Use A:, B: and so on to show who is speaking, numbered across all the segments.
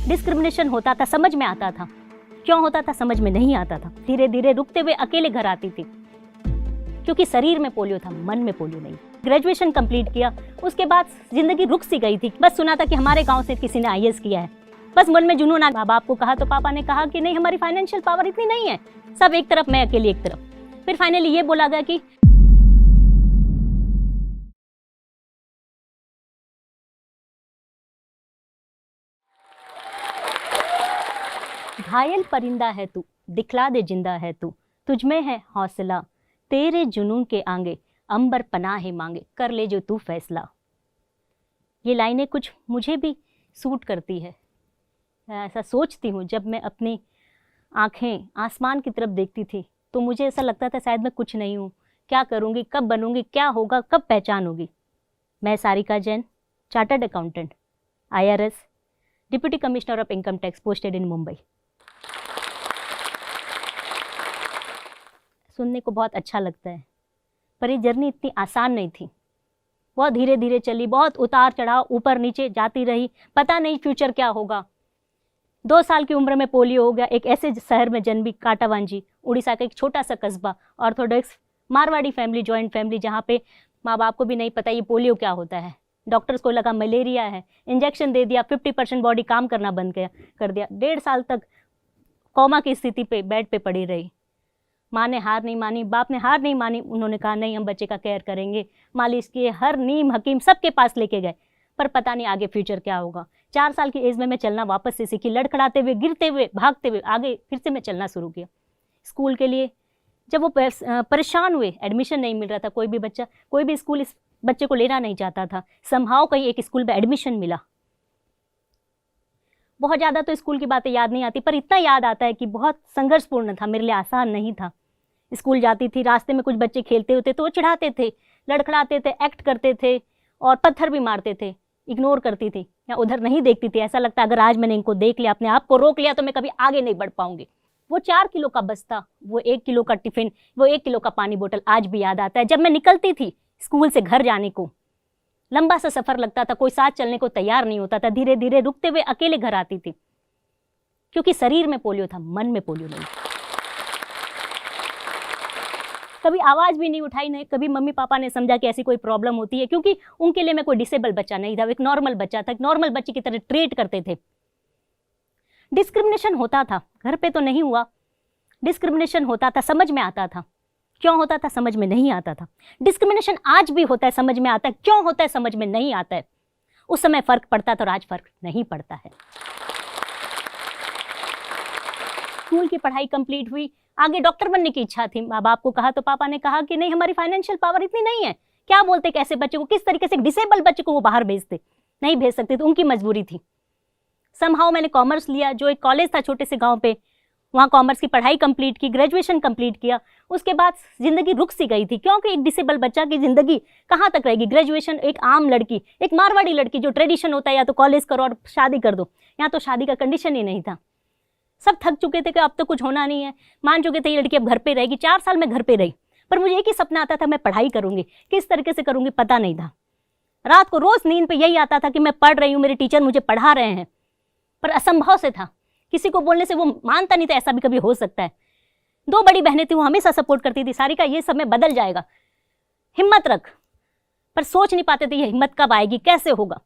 A: Discrimination होता था, समझ में आता था। क्यों होता था समझ में नहीं आता था। धीरे धीरे रुकते हुए अकेले घर आती थी, क्योंकि शरीर में पोलियो था, मन में पोलियो नहीं। ग्रेजुएशन कंप्लीट किया, उसके बाद जिंदगी रुक सी गई थी। बस सुना था कि हमारे गांव से किसी ने आईएएस किया है, बस मन में जुनून आ। बाप को कहा तो पापा ने कहा कि नहीं, हमारी फाइनेंशियल पावर इतनी नहीं है, सब एक तरफ, मैं अकेली एक तरफ। फिर फाइनली ये बोला गया कि घायल परिंदा है तू, दिखला दे जिंदा है तू, तुझमें है हौसला, तेरे जुनून के आगे अंबर पनाहे मांगे, कर ले जो तू फैसला। ये लाइनें कुछ मुझे भी सूट करती है। मैं ऐसा सोचती हूँ, जब मैं अपनी आंखें आसमान की तरफ देखती थी तो मुझे ऐसा लगता था शायद मैं कुछ नहीं हूँ, क्या करूँगी, कब बनूँगी, क्या होगा, कब पहचान होगी। मैं Sarika Jain, chartered accountant, IRS, deputy commissioner of income tax, posted in Mumbai. सुनने को बहुत अच्छा लगता है, पर ये जर्नी इतनी आसान नहीं थी। बहुत धीरे धीरे चली, बहुत उतार चढ़ाव, ऊपर नीचे जाती रही, पता नहीं फ्यूचर क्या होगा। 2 साल की उम्र में पोलियो हो गया। एक ऐसे शहर में जन्मी, काटावांजी, उड़ीसा का एक छोटा सा कस्बा, Orthodox Marwari family, joint family, जहाँ पे माँ बाप को भी नहीं पता ये पोलियो क्या होता है। डॉक्टर्स को लगा मलेरिया है, इंजेक्शन दे दिया, 50% बॉडी काम करना बंद कर दिया। 1.5 साल तक कोमा की स्थिति पे बेड पे पड़ी रही। माँ ने हार नहीं मानी, बाप ने हार नहीं मानी। उन्होंने कहा नहीं, हम बच्चे का केयर करेंगे, मालिश किए, हर नीम हकीम सबके पास लेके गए, पर पता नहीं आगे फ्यूचर क्या होगा। 4 साल की एज में मैं चलना वापस से सीखी, लड़खड़ाते हुए, गिरते हुए, भागते हुए आगे फिर से मैं चलना शुरू किया। स्कूल के लिए जब वो परेशान हुए, एडमिशन नहीं मिल रहा था, कोई भी स्कूल इस बच्चे को लेना नहीं चाहता था। समहाउ कहीं एक स्कूल में एडमिशन मिला। बहुत ज़्यादा तो स्कूल की बातें याद नहीं आती, पर इतना याद आता है कि बहुत संघर्षपूर्ण था, मेरे लिए आसान नहीं था। स्कूल जाती थी, रास्ते में कुछ बच्चे खेलते होते तो वो चिढ़ाते थे, लड़खड़ाते थे, एक्ट करते थे और पत्थर भी मारते थे। इग्नोर करती थी या उधर नहीं देखती थी। ऐसा लगता अगर आज मैंने इनको देख लिया, अपने आप को रोक लिया, तो मैं कभी आगे नहीं बढ़ पाऊंगी। वो 4 किलो का बस्ता, वो 1 किलो का टिफिन, वो 1 किलो का पानी बोतल आज भी याद आता है। जब मैं निकलती थी स्कूल से घर जाने को, लंबा सा सफर लगता था, कोई साथ चलने को तैयार नहीं होता था। धीरे धीरे रुकते हुए अकेले घर आती थी, क्योंकि शरीर में पोलियो था, मन में पोलियो नहीं। कभी आवाज़ भी नहीं उठाई, नहीं कभी मम्मी पापा ने समझा कि ऐसी कोई प्रॉब्लम होती है, क्योंकि उनके लिए मैं कोई डिसेबल बच्चा नहीं था, एक नॉर्मल बच्चा था। एक नॉर्मल बच्चे की तरह ट्रीट करते थे। डिस्क्रिमिनेशन होता था, घर पे तो नहीं हुआ, डिस्क्रिमिनेशन होता था, समझ में आता था। क्यों होता था समझ में नहीं आता था। डिस्क्रिमिनेशन आज भी होता है, समझ में आता है। क्यों होता है समझ में नहीं आता है। उस समय फर्क पड़ता था और आज फर्क नहीं पड़ता है। स्कूल की पढ़ाई कंप्लीट हुई, आगे डॉक्टर बनने की इच्छा थी। माँ बाप को कहा तो पापा ने कहा कि नहीं, हमारी फाइनेंशियल पावर इतनी नहीं है। क्या बोलते कैसे बच्चे को, किस तरीके से डिसेबल बच्चे को वो बाहर भेजते, नहीं भेज सकते, तो उनकी मजबूरी थी। समहाउ मैंने कॉमर्स लिया, जो एक कॉलेज था छोटे से गांव पे, वहाँ कॉमर्स की पढ़ाई कंप्लीट की, ग्रेजुएशन कंप्लीट किया। उसके बाद जिंदगी रुक सी गई थी, क्योंकि एक डिसेबल बच्चा की जिंदगी कहाँ तक रहेगी। ग्रेजुएशन, एक आम लड़की, एक मारवाड़ी लड़की, जो ट्रेडिशन होता है या तो कॉलेज करो और शादी कर दो, यहाँ तो शादी का कंडीशन ही नहीं था। सब थक चुके थे कि अब तो कुछ होना नहीं है, मान चुके थे ये लड़की अब घर पे रहेगी। 4 साल मैं घर पे रही, पर मुझे एक ही सपना आता था, मैं पढ़ाई करूंगी। किस तरीके से करूंगी पता नहीं था। रात को रोज नींद पे यही आता था कि मैं पढ़ रही हूँ, मेरे टीचर मुझे पढ़ा रहे हैं, पर असंभव से था। किसी को बोलने से वो मानता नहीं था, ऐसा भी कभी हो सकता है। 2 बड़ी बहनें थी, वो हमेशा सपोर्ट करती थी, सारिका ये समय बदल जाएगा, हिम्मत रख, पर सोच नहीं पाते थे ये हिम्मत कब आएगी, कैसे होगा।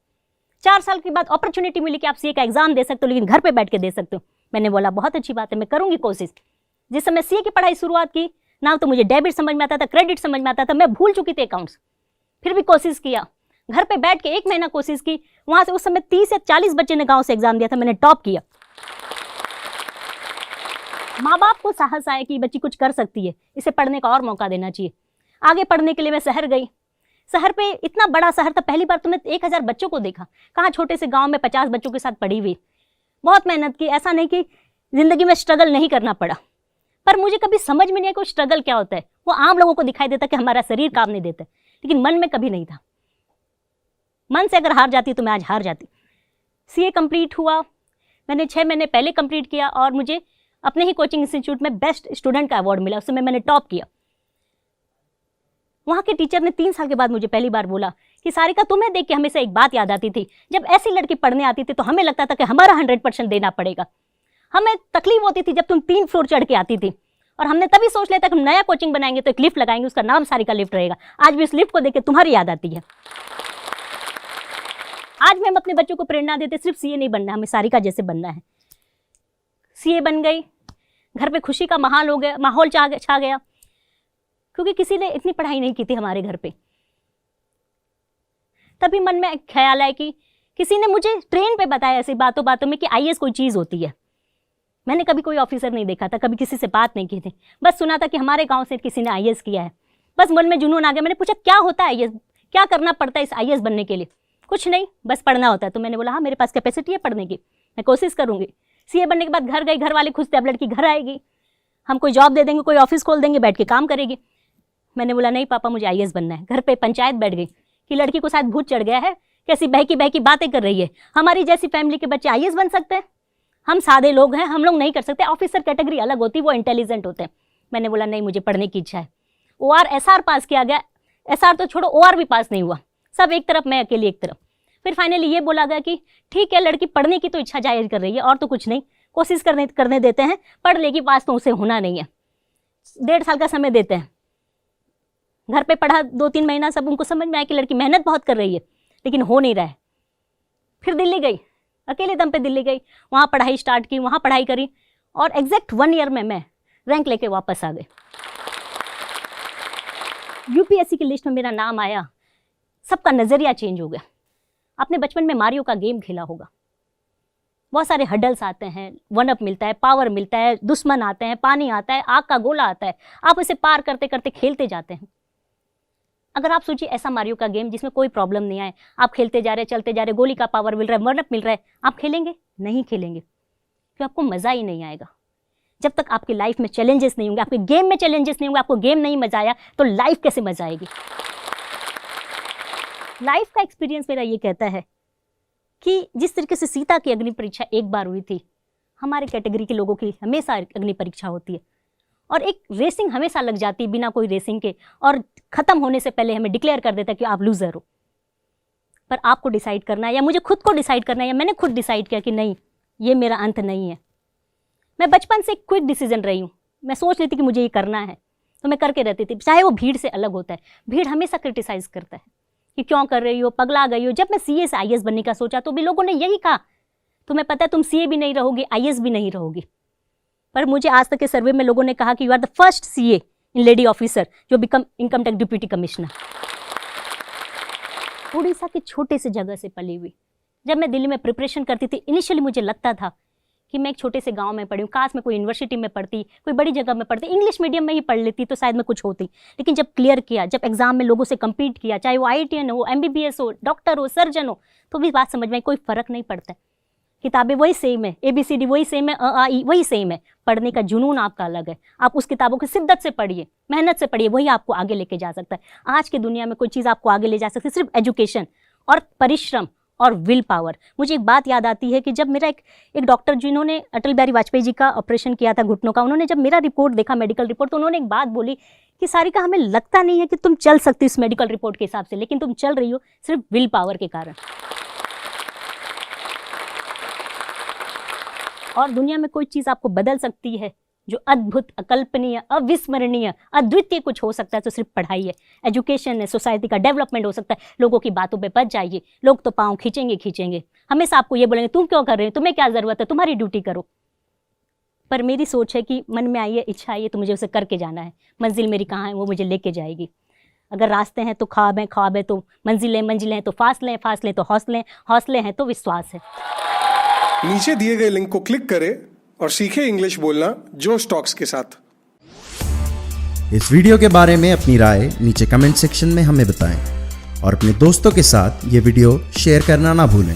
A: 4 साल के बाद अपॉर्चुनिटी मिली कि आप सीए का एग्जाम दे सकते हो, लेकिन घर पे बैठ के दे सकते हो। मैंने बोला बहुत अच्छी बात है, मैं करूंगी कोशिश। जिस समय सीए की पढ़ाई शुरुआत की ना, तो मुझे डेबिट समझ में आता था, क्रेडिट समझ में आता था, मैं भूल चुकी थी अकाउंट्स। फिर भी कोशिश किया, घर पे बैठ के 1 महीना कोशिश की। वहां से उस समय 30 या 40 बच्चे ने गांव से एग्जाम दिया था, मैंने टॉप किया। माँ बाप को साहस आया कि बच्ची कुछ कर सकती है, इसे पढ़ने का और मौका देना चाहिए। आगे पढ़ने के लिए मैं शहर गई। शहर पे इतना बड़ा शहर था, पहली बार तो मैं 1000 बच्चों को देखा। कहाँ छोटे से गांव में 50 बच्चों के साथ पढ़ी हुई। बहुत मेहनत की, ऐसा नहीं कि जिंदगी में स्ट्रगल नहीं करना पड़ा, पर मुझे कभी समझ में नहीं आया कि स्ट्रगल क्या होता है। वो आम लोगों को दिखाई देता कि हमारा शरीर काम नहीं देता, लेकिन मन में कभी नहीं था। मन से अगर हार जाती तो मैं आज हार जाती। सीए कंप्लीट हुआ, मैंने 6 महीने पहले कंप्लीट किया और मुझे अपने ही कोचिंग इंस्टीट्यूट में बेस्ट स्टूडेंट का अवार्ड मिला। उस समय मैंने टॉप किया। वहाँ के टीचर ने 3 साल के बाद मुझे पहली बार बोला कि सारिका तुम्हें देख के हमेशा एक बात याद आती थी, जब ऐसी लड़की पढ़ने आती थी तो हमें लगता था कि हमारा 100% देना पड़ेगा। हमें तकलीफ होती थी जब तुम 3 फ्लोर चढ़ के आती थी, और हमने तभी सोच लिया था कि हम नया कोचिंग बनाएंगे तो एक लिफ्ट लगाएंगे, उसका नाम सारिका लिफ्ट रहेगा। आज भी उस लिफ्ट को देख के तुम्हारी याद आती है। आज भी हम अपने बच्चों को प्रेरणा देते, सिर्फ सीए नहीं बनना, हमें सारिका जैसे बनना है। सीए बन गई, घर पे खुशी का माहौल छा गया, क्योंकि किसी ने इतनी पढ़ाई नहीं की थी हमारे घर पे। तभी मन में एक ख्याल आया कि किसी ने मुझे ट्रेन पे बताया ऐसी बातों बातों में कि आईएएस कोई चीज़ होती है। मैंने कभी कोई ऑफिसर नहीं देखा था, कभी किसी से बात नहीं की थी, बस सुना था कि हमारे गांव से किसी ने आईएएस किया है। बस मन में जुनून आ गया। मैंने पूछा क्या होता है आईएएस, क्या करना पड़ता है इस आईएएस बनने के लिए? कुछ नहीं, बस पढ़ना होता है। तो मैंने बोला हाँ, मेरे पास कैपेसिटी है पढ़ने की, मैं कोशिश करूँगी। सीए बनने के बाद घर गई, घर वाले खुश थे, अब लड़की घर आएगी, हम कोई जॉब दे देंगे, कोई ऑफिस खोल देंगे, बैठ के काम करेगी। मैंने बोला नहीं पापा, मुझे आईएएस बनना है। घर पे पंचायत बैठ गई कि लड़की को शायद भूत चढ़ गया है, कैसी बहकी बातें कर रही है, हमारी जैसी फैमिली के बच्चे आईएएस बन सकते हैं? हम सादे लोग हैं, हम लोग नहीं कर सकते। ऑफिसर कैटेगरी अलग होती, वो इंटेलिजेंट होते हैं। मैंने बोला नहीं, मुझे पढ़ने की इच्छा है। OR SR पास किया गया, SR तो छोड़ो, OR भी पास नहीं हुआ, सब एक तरफ, मैं अकेली एक तरफ। फिर फाइनली ये बोला गया कि ठीक है, लड़की पढ़ने की तो इच्छा जाहिर कर रही है और तो कुछ नहीं, कोशिश करने देते हैं, पढ़ लेगी, पास तो उसे होना नहीं है। 1.5 साल का समय देते हैं। घर पे पढ़ा 2-3 महीना, सब उनको समझ में आया कि लड़की मेहनत बहुत कर रही है लेकिन हो नहीं रहा है। फिर दिल्ली गई, अकेले दम पे दिल्ली गई, वहाँ पढ़ाई स्टार्ट की, वहाँ पढ़ाई करी और एग्जैक्ट 1 ईयर में मैं रैंक लेके वापस आ गई। यूपीएससी की लिस्ट में मेरा नाम आया, सबका नज़रिया चेंज हो गया। आपने बचपन में मारियो का गेम खेला होगा, बहुत सारे हडल्स आते हैं, 1-अप मिलता है, पावर मिलता है, दुश्मन आते हैं, पानी आता है, आग का गोला आता है, आप इसे पार करते करते खेलते जाते हैं। अगर आप सोचिए ऐसा मारियो का गेम जिसमें कोई प्रॉब्लम नहीं आए, आप खेलते जा रहे, चलते जा रहे, गोली का पावर मिल रहा है, 1-अप मिल रहा है, आप खेलेंगे? नहीं खेलेंगे, क्योंकि आपको मज़ा ही नहीं आएगा। जब तक आपकी लाइफ में चैलेंजेस नहीं होंगे, आपके गेम में चैलेंजेस नहीं होंगे, आपको गेम नहीं मजा आया तो लाइफ कैसे मजा आएगी? लाइफ का एक्सपीरियंस मेरा ये कहता है कि जिस तरीके से सीता की अग्नि परीक्षा एक बार हुई थी, हमारे कैटेगरी के लोगों की हमेशा अग्नि परीक्षा होती है, और एक रेसिंग हमेशा लग जाती है बिना कोई रेसिंग के, और ख़त्म होने से पहले हमें डिक्लेयर कर देता है कि आप लूज़र हो। पर आपको डिसाइड करना है, या मुझे खुद को डिसाइड करना है, या मैंने खुद डिसाइड किया कि नहीं, ये मेरा अंत नहीं है। मैं बचपन से क्विक डिसीजन रही हूँ, मैं सोच लेती कि मुझे ये करना है तो मैं करके रहती थी, चाहे वो भीड़ से अलग होता है। भीड़ हमेशा क्रिटिसाइज़ करता है कि क्यों कर रही हो, पगला गई हो। जब मैं सीए से आईएएस बनने का सोचा तो भी लोगों ने यही कहा, तुम्हें पता है तुम सीए भी नहीं रहोगी, आईएएस भी नहीं रहोगी। पर मुझे आज तक के सर्वे में लोगों ने कहा कि you are the first CA in lady officer जो become income tax deputy commissioner. Orissa के छोटे से जगह से पली हुई, जब मैं दिल्ली में प्रिपरेशन करती थी, इनिशियली मुझे लगता था कि मैं एक छोटे से गांव में पढ़ी हूँ, काश मैं कोई यूनिवर्सिटी में पढ़ती, कोई बड़ी जगह में पढ़ती, इंग्लिश मीडियम में ही पढ़ लेती तो शायद मैं कुछ होती। लेकिन जब क्लियर किया, जब एग्जाम में लोगों से कम्पीट किया, चाहे वो IITian हो, MBBS हो, डॉक्टर हो, सर्जन हो, तो भी बात समझ में कोई फ़र्क नहीं पड़ता है। किताबें वही सेम है, ABCD वही सेम है, अ आ ई वही सेम है, पढ़ने का जुनून आपका अलग है। आप उस किताबों की शिद्दत से पढ़िए, मेहनत से पढ़िए, वही आपको आगे लेके जा सकता है। आज की दुनिया में कोई चीज़ आपको आगे ले जा सकती है सिर्फ एजुकेशन और परिश्रम और विल पावर। मुझे एक बात याद आती है कि जब मेरा एक डॉक्टर जिन्होंने अटल बिहारी वाजपेयी जी का ऑपरेशन किया था घुटनों का, उन्होंने जब मेरा रिपोर्ट देखा, मेडिकल रिपोर्ट, तो उन्होंने एक बात बोली कि सारिका, हमें लगता नहीं है कि तुम चल सकती इस मेडिकल रिपोर्ट के हिसाब से, लेकिन तुम चल रही हो सिर्फ विल पावर के कारण। और दुनिया में कोई चीज़ आपको बदल सकती है जो अद्भुत, अकल्पनीय, अविस्मरणीय, अद्वितीय कुछ हो सकता है तो सिर्फ पढ़ाई है, एजुकेशन है, सोसाइटी का डेवलपमेंट हो सकता है। लोगों की बातों पे बच जाइए, लोग तो पाँव खींचेंगे, हमेशा आपको ये बोलेंगे तुम क्यों कर रहे हो, तुम्हें क्या ज़रूरत है, तुम्हारी ड्यूटी करो। पर मेरी सोच है कि मन में आई है, इच्छा आई है तो मुझे उसे करके जाना है। मंजिल मेरी कहाँ है, वो मुझे लेके जाएगी। अगर रास्ते हैं तो ख्वाब है तो मंजिलें हैं तो फासले तो हौसले हैं तो विश्वास है।
B: नीचे दिए गए लिंक को क्लिक करें और सीखें इंग्लिश बोलना जोश टॉक्स के साथ।
C: इस वीडियो के बारे में अपनी राय नीचे कमेंट सेक्शन में हमें बताएं और अपने दोस्तों के साथ ये वीडियो शेयर करना ना भूलें।